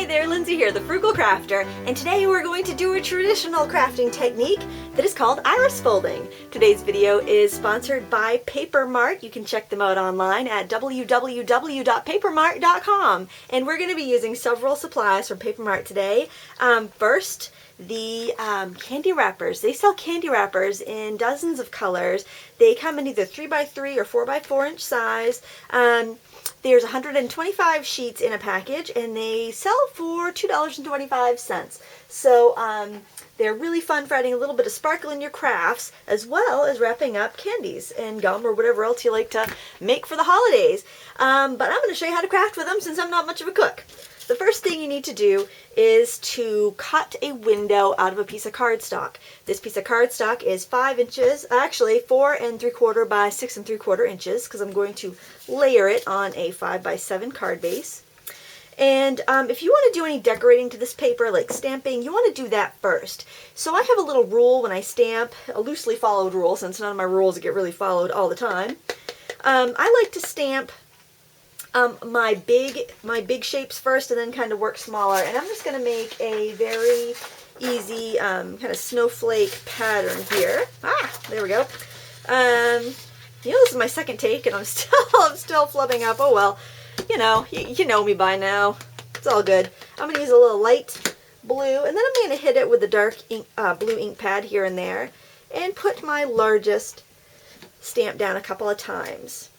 there, Lindsay here, the Frugal Crafter, and today we're going to do a traditional crafting technique that is called iris folding. Today's video is sponsored by Papermart. You can check them out online at www.papermart.com, and we're going to be using several supplies from Papermart today. First, the candy wrappers. They sell candy wrappers in dozens of colors. They come in either 3x3 or 4x4 inch size. There's 125 sheets in a package, and they sell for $2.25. So they're really fun for adding a little bit of sparkle in your crafts, as well as wrapping up candies and gum or whatever else you like to make for the holidays. But I'm going to show you how to craft with them since I'm not much of a cook. The first thing you need to do is to cut a window out of a piece of cardstock. This piece of cardstock is 5 inches, actually 4 3/4 by 6 3/4 inches, because I'm going to layer it on a 5x7 card base. And if you want to do any decorating to this paper, like stamping, you want to do that first. So I have a little rule when I stamp, a loosely followed rule, since none of my rules get really followed all the time. I like to stamp my big shapes first and then kind of work smaller, and I'm just going to make a very easy kind of snowflake pattern here. There we go. This is my second take and I'm still flubbing up. Oh well, you know me by now. It's all good. I'm going to use a little light blue, and then I'm going to hit it with the dark ink, blue ink pad here and there, and put my largest stamp down a couple of times.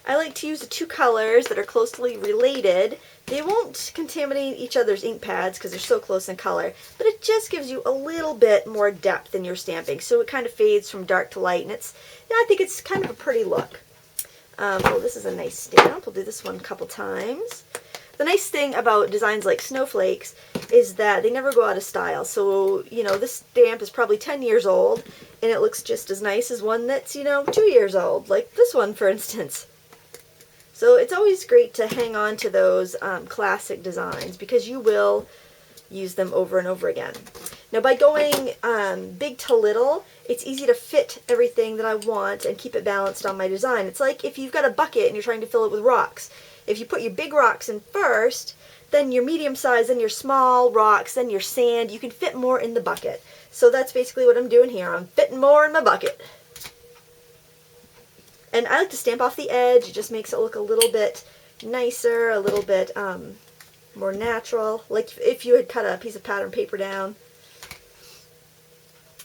I like to use the two colors that are closely related. They won't contaminate each other's ink pads because they're so close in color, but it just gives you a little bit more depth in your stamping, so it kind of fades from dark to light, and I think it's kind of a pretty look. Oh, this is a nice stamp. We'll do this one a couple times. The nice thing about designs like snowflakes is that they never go out of style. So, this stamp is probably 10 years old, and it looks just as nice as one that's, 2 years old, like this one, for instance. So it's always great to hang on to those classic designs because you will use them over and over again. Now, by going big to little, it's easy to fit everything that I want and keep it balanced on my design. It's like if you've got a bucket and you're trying to fill it with rocks. If you put your big rocks in first, then your medium size, then your small rocks, then your sand, you can fit more in the bucket. So that's basically what I'm doing here. I'm fitting more in my bucket. And I like to stamp off the edge. It just makes it look a little bit nicer, a little bit more natural, like if you had cut a piece of pattern paper down.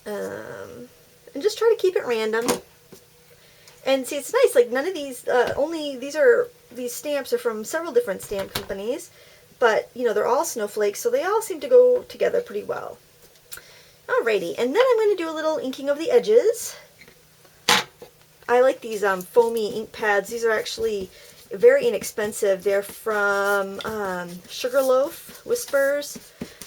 And just try to keep it random. And see, it's nice, like none of these, these stamps are from several different stamp companies, but they're all snowflakes, so they all seem to go together pretty well. Alrighty, and then I'm going to do a little inking of the edges. I like these foamy ink pads. These are actually very inexpensive. They're from Sugarloaf Whispers.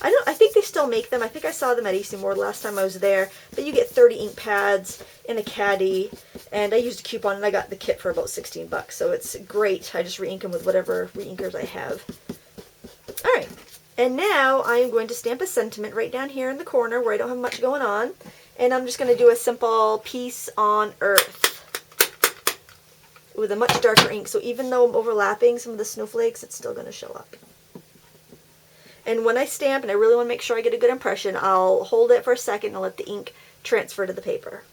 I think they still make them. I think I saw them at Easy Moore last time I was there. But you get 30 ink pads in a caddy, and I used a coupon and I got the kit for about 16 bucks. So it's great. I just re-ink them with whatever re-inkers I have. All right, and now I am going to stamp a sentiment right down here in the corner where I don't have much going on, and I'm just going to do a simple peace on earth with a much darker ink, so even though I'm overlapping some of the snowflakes, it's still going to show up. And when I stamp, and I really want to make sure I get a good impression, I'll hold it for a second and let the ink transfer to the paper.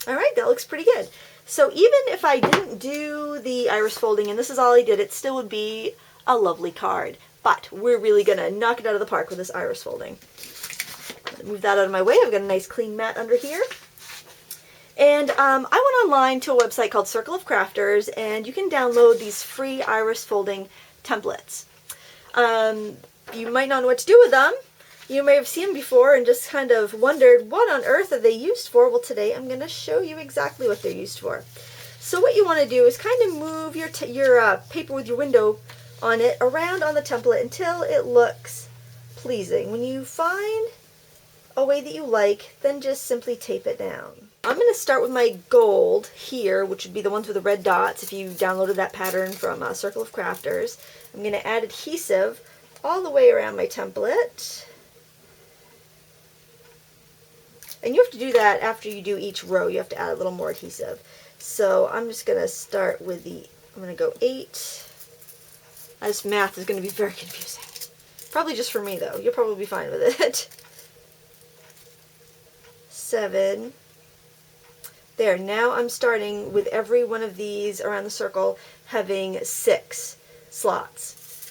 Alright, that looks pretty good. So even if I didn't do the iris folding, and this is all I did, it still would be a lovely card. But we're really going to knock it out of the park with this iris folding. Move that out of my way. I've got a nice clean mat under here. And I went online to a website called Circle of Crafters, and you can download these free iris folding templates. You might not know what to do with them. You may have seen them before and just kind of wondered, what on earth are they used for? Well, today I'm going to show you exactly what they're used for. So what you want to do is kind of move your paper with your window on it around on the template until it looks pleasing. When you find a way that you like, then just simply tape it down. I'm going to start with my gold here, which would be the ones with the red dots if you downloaded that pattern from Circle of Crafters. I'm going to add adhesive all the way around my template. And you have to do that after you do each row. You have to add a little more adhesive. So I'm just going to start with I'm going to go 8. This math is going to be very confusing. Probably just for me though. You'll probably be fine with it. 7. There, now I'm starting with every one of these around the circle having 6 slots.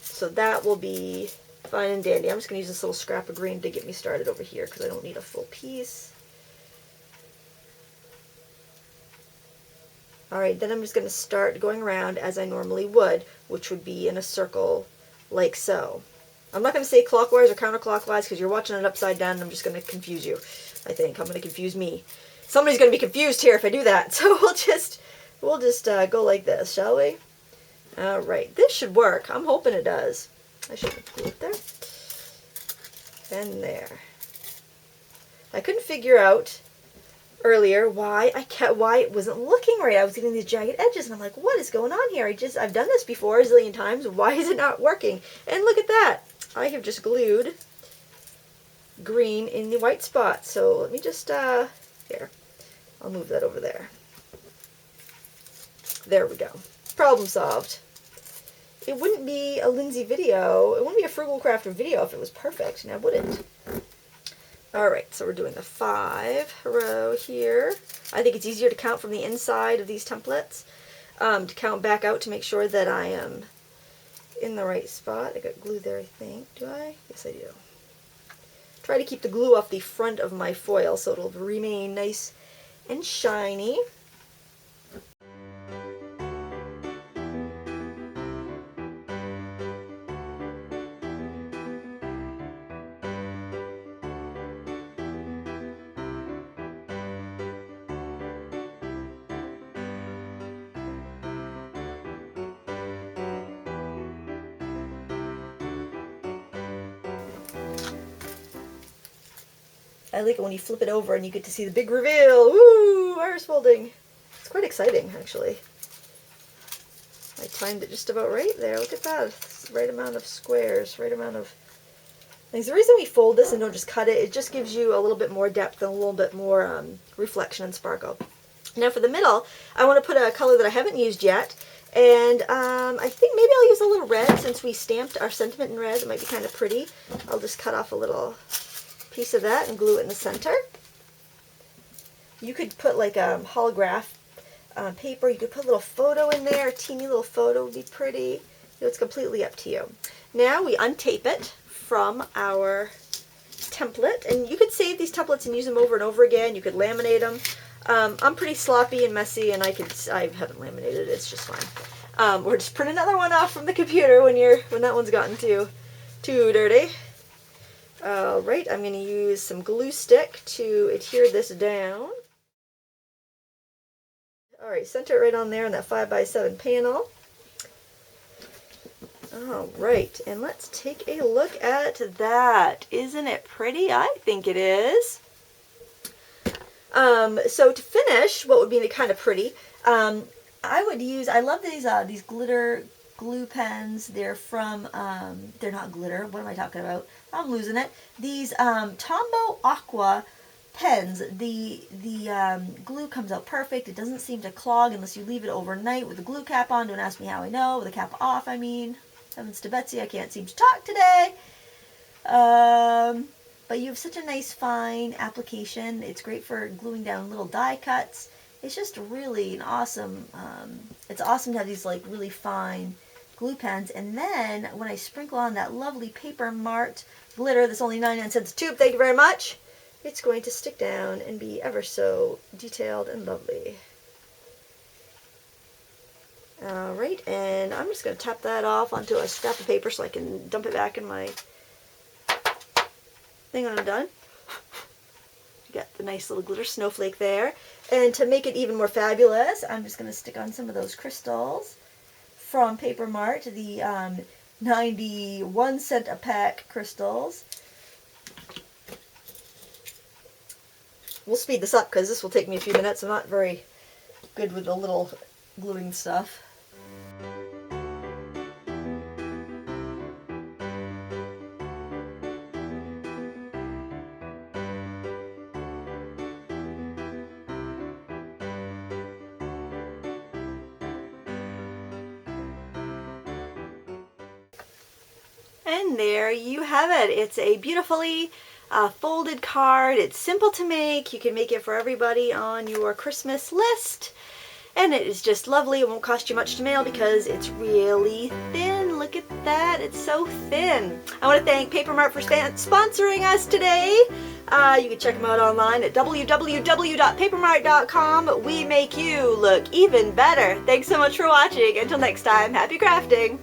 So that will be fine and dandy. I'm just going to use this little scrap of green to get me started over here because I don't need a full piece. Alright, then I'm just going to start going around as I normally would, which would be in a circle like so. I'm not going to say clockwise or counterclockwise because you're watching it upside down and I'm just going to confuse you. I think I'm going to confuse me. Somebody's going to be confused here if I do that. So we'll just go like this, shall we? Alright, this should work. I'm hoping it does. I should glue it there. And there. I couldn't figure out earlier why it wasn't looking right. I was getting these jagged edges and I'm like, what is going on here? I've done this before a zillion times. Why is it not working? And look at that. I have just glued green in the white spot. So let me just here. I'll move that over there. There we go. Problem solved. It wouldn't be a Lindsay video. It wouldn't be a FrugalCrafter video if it was perfect. Now, would it? Alright, so we're doing the 5 row here. I think it's easier to count from the inside of these templates. To count back out to make sure that I am in the right spot. I got glue there, I think. Do I? Yes, I do. Try to keep the glue off the front of my foil so it'll remain nice and shiny. I like it when you flip it over and you get to see the big reveal. Woo! Iris folding. It's quite exciting, actually. I timed it just about right there. Look at that. It's the right amount of squares, right amount of things. The reason we fold this and don't just cut it, it just gives you a little bit more depth and a little bit more reflection and sparkle. Now for the middle, I want to put a color that I haven't used yet. And I think maybe I'll use a little red since we stamped our sentiment in red. It might be kind of pretty. I'll just cut off a little piece of that and glue it in the center. You could put like a holograph paper. You could put a little photo in there. A teeny little photo would be pretty. You know, it's completely up to you. Now we untape it from our template. And you could save these templates and use them over and over again. You could laminate them. I'm pretty sloppy and messy and I haven't laminated it. It's just fine. Or just print another one off from the computer when that one's gotten too dirty. Alright, I'm going to use some glue stick to adhere this down. Alright, center it right on there in that 5x7 panel. Alright, and let's take a look at that. Isn't it pretty? I think it is. So to finish, what would be kind of pretty, I love these glitter glue pens. They're from, they're not glitter. What am I talking about? I'm losing it. These Tombow Aqua pens. The glue comes out perfect. It doesn't seem to clog unless you leave it overnight with the glue cap on. Don't ask me how I know. With the cap off, I mean. Heavens to Betsy, I can't seem to talk today. But you have such a nice fine application. It's great for gluing down little die cuts. It's just really an awesome, it's awesome to have these like really fine glue pens. And then when I sprinkle on that lovely papermart glitter that's only 99 cents a tube, thank you very much, it's going to stick down and be ever so detailed and lovely. Alright, and I'm just going to tap that off onto a scrap of paper so I can dump it back in my thing when I'm done. You got the nice little glitter snowflake there. And to make it even more fabulous, I'm just going to stick on some of those crystals from Papermart, the 91 cent a pack crystals. We'll speed this up because this will take me a few minutes. I'm not very good with the little gluing stuff. And there you have it. It's a beautifully folded card. It's simple to make. You can make it for everybody on your Christmas list. And it is just lovely. It won't cost you much to mail because it's really thin. Look at that. It's so thin. I want to thank Papermart for sponsoring us today. You can check them out online at www.papermart.com. We make you look even better. Thanks so much for watching. Until next time, happy crafting.